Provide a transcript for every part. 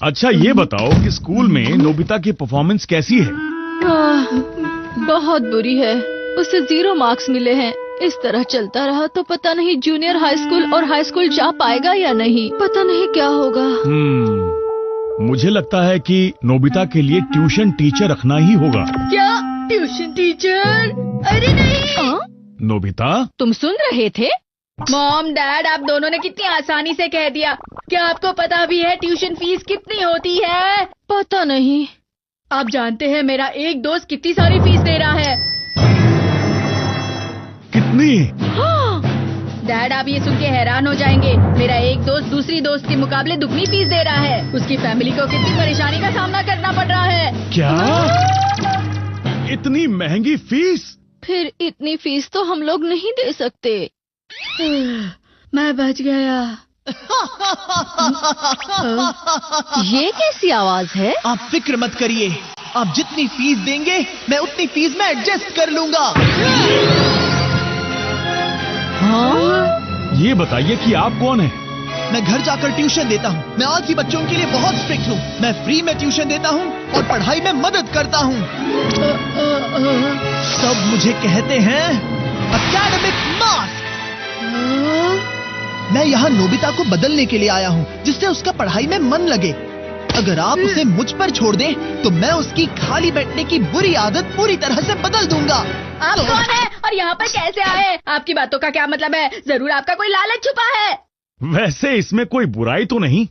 अच्छा ये बताओ कि स्कूल में नोबिता की परफॉर्मेंस कैसी है? बहुत बुरी है। उसे 0 मार्क्स मिले हैं। इस तरह चलता रहा तो पता नहीं जूनियर हाई स्कूल और हाई स्कूल जा पाएगा या नहीं। पता नहीं क्या होगा। मुझे लगता है कि नोबिता के लिए ट्यूशन टीचर रखना ही होगा। क्या? Tuition teacher? अरे नहीं। नोबिता, तुम सुन रहे थे? मॉम डैड, आप दोनों ने कितनी आसानी से कह दिया। क्या आपको पता भी है ट्यूशन फीस कितनी होती है? पता नहीं। आप जानते हैं मेरा एक दोस्त कितनी सारी फीस दे रहा है? कितनी? डैड, आप ये सुन के हैरान हो जाएंगे। मेरा एक दोस्त दूसरी दोस्त के मुकाबले दुगनी फीस दे रहा है। उसकी फैमिली को कितनी परेशानी का सामना करना पड़ रहा है। क्या? इतनी महंगी फीस? फिर इतनी फीस तो हम लोग नहीं दे सकते। मैं बच गया। ये कैसी आवाज है? आप फिक्र मत करिए, आप जितनी फीस देंगे मैं उतनी फीस में एडजस्ट कर लूंगा। ये बताइए कि आप कौन हैं? मैं घर जाकर ट्यूशन देता हूँ। मैं आलसी बच्चों के लिए बहुत स्ट्रिक्ट हूँ। मैं फ्री में ट्यूशन देता हूँ और पढ़ाई में मदद करता हूँ। सब मुझे कहते हैं एकेडमिक मास्क। मैं यहाँ नोबिता को बदलने के लिए आया हूँ, जिससे उसका पढ़ाई में मन लगे। अगर आप उसे मुझ पर छोड़ दें, तो मैं उसकी खाली बैठने की बुरी आदत पूरी तरह से बदल दूंगा। आप कौन है और यहाँ पर कैसे आए? आपकी बातों का क्या मतलब है? जरूर आपका कोई लालच छुपा है। वैसे इसमें कोई बुराई तो नहीं।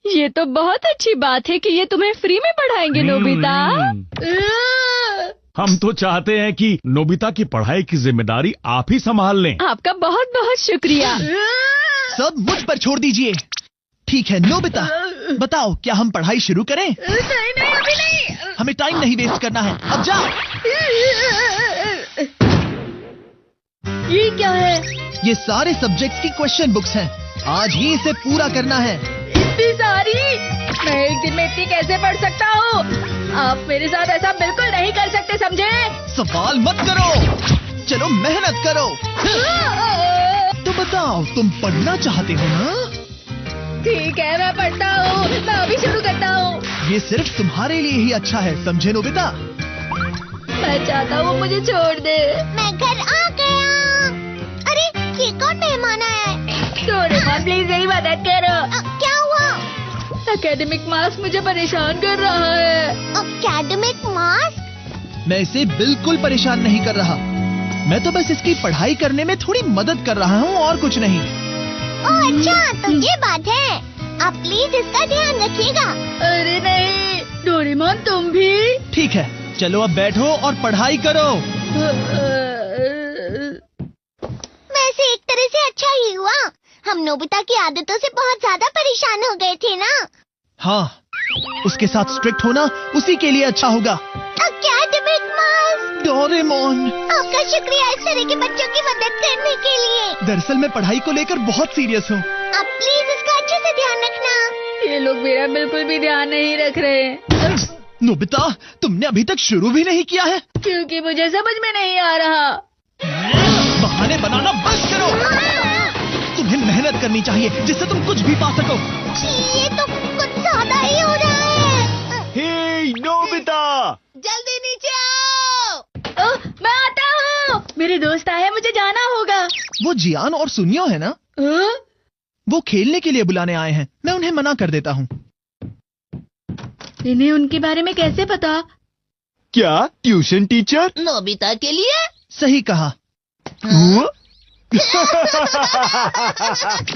ये तो बहुत अच्छी बात है कि ये तुम्हें फ्री में पढ़ाएंगे नोबिता। हम तो चाहते हैं कि नोबिता की पढ़ाई की जिम्मेदारी आप ही संभाल लें। आपका बहुत बहुत शुक्रिया। सब मुझ पर छोड़ दीजिए। ठीक है नोबिता, बताओ क्या हम पढ़ाई शुरू करें? नहीं, अभी नहीं। हमें टाइम नहीं वेस्ट करना है, अब जाओ। ये क्या है? ये सारे सब्जेक्ट्स की क्वेश्चन बुक्स हैं। आज ही इसे पूरा करना है। इतनी सारी? मैं एक दिन में इतनी कैसे पढ़ सकता हूँ? आप मेरे साथ ऐसा बिल्कुल नहीं कर सकते, समझे? सवाल मत करो, चलो मेहनत करो। तो बताओ, तुम पढ़ना चाहते हो ना? ठीक है, मैं पढ़ता हूँ। मैं अभी शुरू करता हूँ। ये सिर्फ तुम्हारे लिए ही अच्छा है, समझे नोबिता? मैं चाहता हूँ मुझे छोड़ दे। मैं घर आ गया। अरे ये कौन मेहमान आया है? डोरेमोन, प्लीज मेरी मदद करो। क्या हुआ? एकेडमिक मास्क मुझे परेशान कर रहा है। Academic mask? मैं इसे बिल्कुल परेशान नहीं कर रहा। मैं तो बस इसकी पढ़ाई करने में थोड़ी मदद कर रहा हूँ और कुछ नहीं। ओह अच्छा, तो ये बात है। आप प्लीज इसका ध्यान रखिएगा। अरे नहीं, डोरेमोन तुम भी? ठीक है, चलो अब बैठो और पढ़ाई करो। वैसे एक तरह से अच्छा ही हुआ। हम नोबिता की आदतों से बहुत ज्यादा परेशान हो गए थे ना। हाँ, उसके साथ स्ट्रिक्ट होना उसी के लिए अच्छा होगा। Academic mask. डोरेमोन, आपका शुक्रिया इस तरह के बच्चों की मदद करने के लिए। दरअसल मैं पढ़ाई को लेकर बहुत सीरियस हूँ। आप प्लीज इसका अच्छे से ध्यान रखना। ये लोग मेरा बिल्कुल भी ध्यान नहीं रख रहे। नोबिता, तुमने अभी तक शुरू भी नहीं किया है। क्योंकि मुझे समझ में नहीं आ रहा। बहाने बनाना बंद करो। तुम्हें मेहनत करनी चाहिए, जिससे तुम कुछ भी पा सको। ये तो कुछ ज्यादा ही हो रहा है। हे नोबिता, जल्दी नीचे आओ। मैं आता हूँ। मेरे दोस्त आए, मुझे जाना होगा। वो जियान और सुनियो है ना? वो खेलने के लिए बुलाने आए हैं। मैं उन्हें मना कर देता हूँ। इन्हें उनके बारे में कैसे पता? क्या ट्यूशन टीचर? नोबिता के लिए? सही कहा।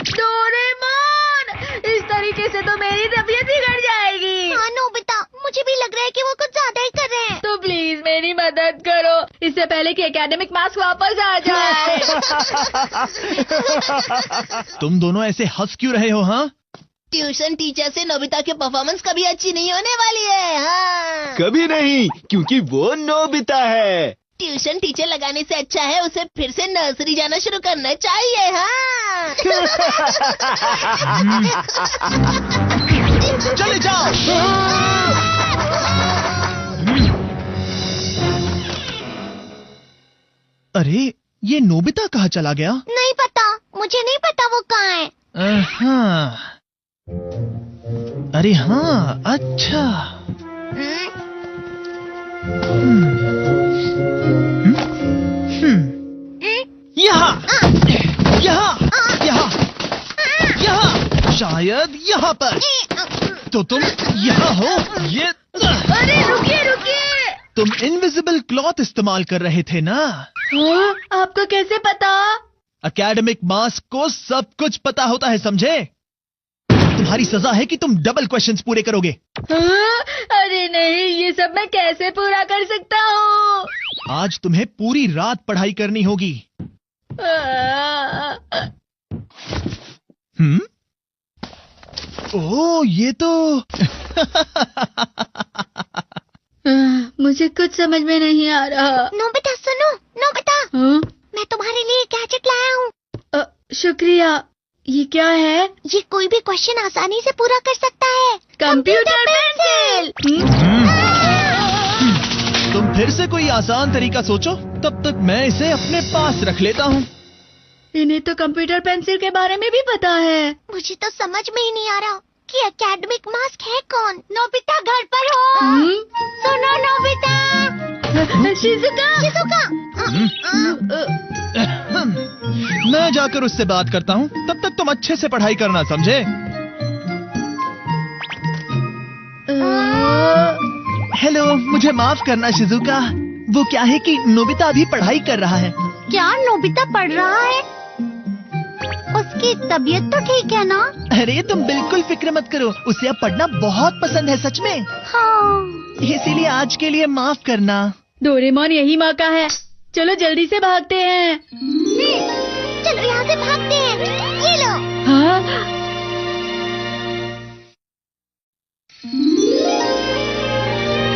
डोरेमोन, इस तरीके से तो मेरी तबीयत बिगड़ जाएगी। हाँ नोबिता, मुझे भी लग रहा है कि वो कुछ ज्यादा ही कर रहे हैं। तो प्लीज मेरी मदद करो, इससे पहले कि एकेडमिक मार्क्स वापस आ जाए। तुम दोनों ऐसे हंस क्यों रहे हो? हाँ, ट्यूशन टीचर से नोबिता की परफॉर्मेंस कभी अच्छी नहीं होने वाली है। हाँ। कभी नहीं, क्योंकि वो नोबिता है। ट्यूशन टीचर लगाने से अच्छा है उसे फिर से नर्सरी जाना शुरू करना चाहिए। हाँ। चले जाओ। अरे, ये नोबिता कहाँ चला गया? नहीं पता, मुझे नहीं पता वो कहाँ है। अरे हाँ, अच्छा। यहाँ यहाँ यहाँ यहाँ, शायद यहाँ पर। तो तुम यहाँ हो। ये अरे रुकिए रुकिए। तुम इनविजिबल क्लॉथ इस्तेमाल कर रहे थे ना? हाँ, आपको कैसे पता? एकेडमिक मास्क को सब कुछ पता होता है, समझे? तुम्हारी सजा है कि तुम डबल क्वेश्चंस पूरे करोगे। हाँ, अरे नहीं, ये सब मैं कैसे पूरा कर सकता हूँ? आज तुम्हें पूरी रात पढ़ाई करनी होगी। ओह, ये तो मुझे कुछ समझ में नहीं आ रहा। नोबिता सुनो, नोबिता, हाँ? मैं तुम्हारे लिए गैजेट लाया हूँ। शुक्रिया। ये क्या है? ये कोई भी क्वेश्चन आसानी से पूरा कर सकता है। Computer pencil. तुम फिर से कोई आसान तरीका सोचो, तब तक मैं इसे अपने पास रख लेता हूँ। इन्हें तो कंप्यूटर पेंसिल के बारे में भी पता है। मुझे तो समझ में ही नहीं आ रहा कि एकेडमिक मास्क है कौन। नोबिता घर पर हो? सुनो नोबिता। शिजुका। शिजुका। मैं जाकर उससे बात करता हूँ, तब तक तुम अच्छे से पढ़ाई करना, समझे? हेलो, मुझे माफ करना शिजुका। वो क्या है कि नोबिता अभी पढ़ाई कर रहा है। क्या नोबिता पढ़ रहा है? उसकी तबीयत तो ठीक है ना? अरे तुम बिल्कुल फिक्र मत करो, उसे अब पढ़ना बहुत पसंद है, सच में। हाँ। इसीलिए आज के लिए माफ करना। डोरेमोन, यही मौका है, चलो जल्दी से भागते हैं। चलो यहाँ से भागते हैं। ये लो। हाँ?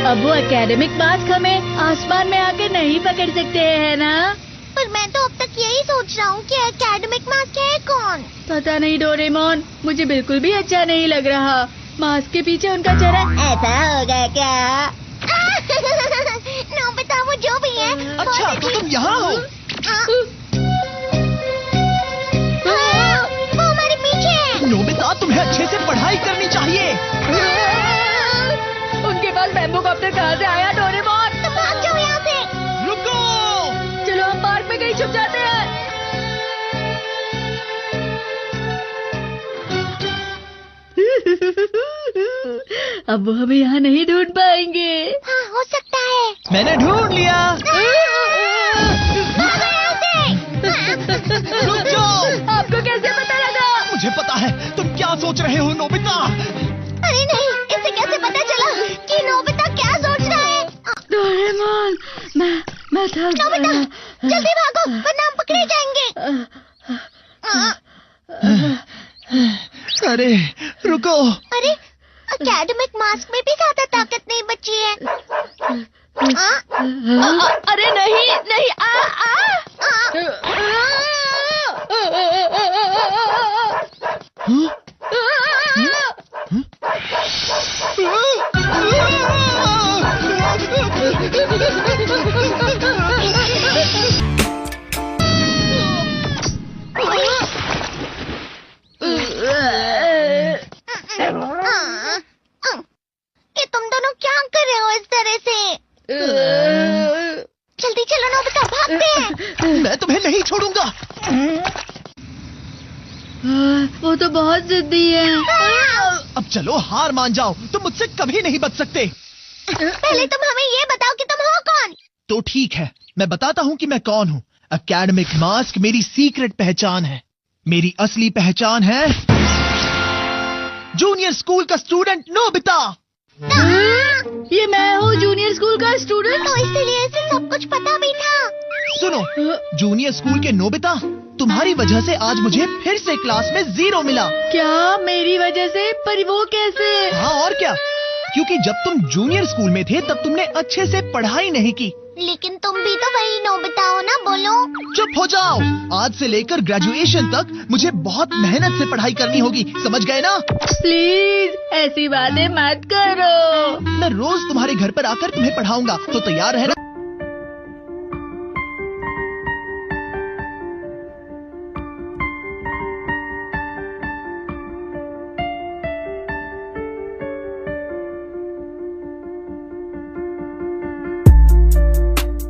अब वो एकेडमिक मास्क हमें आसमान में आके नहीं पकड़ सकते हैं ना? पर मैं तो अब तक यही सोच रहा हूँ कि एकेडमिक मास्क है कौन। पता नहीं डोरेमोन, मुझे बिल्कुल भी अच्छा नहीं लग रहा। मास्क के पीछे उनका चेहरा ऐसा होगा क्या? नोबिता, वो जो भी है। अच्छा, तो तुम यहाँ हो? वो हमारे पीछे है। नोबिता, तुम्हें अच्छे से पढ़ाई करनी चाहिए। उनके पास बैम्बू कॉप्टर कहाँ से आया डोरेमोन? तुम भाग जाओ यहाँ से। रुको। चलो हम पार्क में कहीं छुप जाते हैं। अब वो हमें यहाँ नहीं ढूंढ पाएंगे। हाँ, हो सकता है। मैंने ढूंढ लिया। रुक जाओ। आपको कैसे पता लगा? मुझे पता है तुम क्या सोच रहे हो नोबिता। अरे नहीं, इसे कैसे पता चला कि नोबिता क्या सोच रहा है? डोरेमोन, मैं थक नोबिता, जल्दी भागो वरना हम पकड़े जाएंगे। अरे रुको। अरे, एकेडमिक मास्क में भी ज्यादा ताकत नहीं बची है। अरे नहीं नहीं, ये तुम दोनों क्या कर रहे हो इस तरह से? जल्दी चलो नोबिता, भागते हैं। मैं तुम्हें नहीं छोड़ूंगा। वो तो बहुत जिद्दी है। अब चलो, हार मान जाओ, तुम मुझसे कभी नहीं बच सकते। पहले तुम हमें ये बताओ कि तुम हो कौन? तो ठीक है, मैं बताता हूँ कि मैं कौन हूँ। एकेडमिक मास्क मेरी सीक्रेट पहचान है। मेरी असली पहचान है जूनियर स्कूल का स्टूडेंट नोबिता। ये मैं हूँ जूनियर स्कूल का स्टूडेंट। तो इसीलिए इसे सब कुछ पता भी था। सुनो, जूनियर स्कूल के नोबिता, तुम्हारी वजह से आज मुझे फिर से क्लास में 0 मिला। क्या मेरी वजह से? पर वो कैसे? हाँ और क्या, क्योंकि जब तुम जूनियर स्कूल में थे तब तुमने अच्छे से पढ़ाई नहीं की। लेकिन तुम भी तो वही नोबिता हो ना, बोलो। चुप हो जाओ। आज से लेकर ग्रेजुएशन तक मुझे बहुत मेहनत से पढ़ाई करनी होगी, समझ गए ना? प्लीज ऐसी बातें मत करो। मैं रोज तुम्हारे घर पर आकर तुम्हें पढ़ाऊंगा, तो तैयार रहना।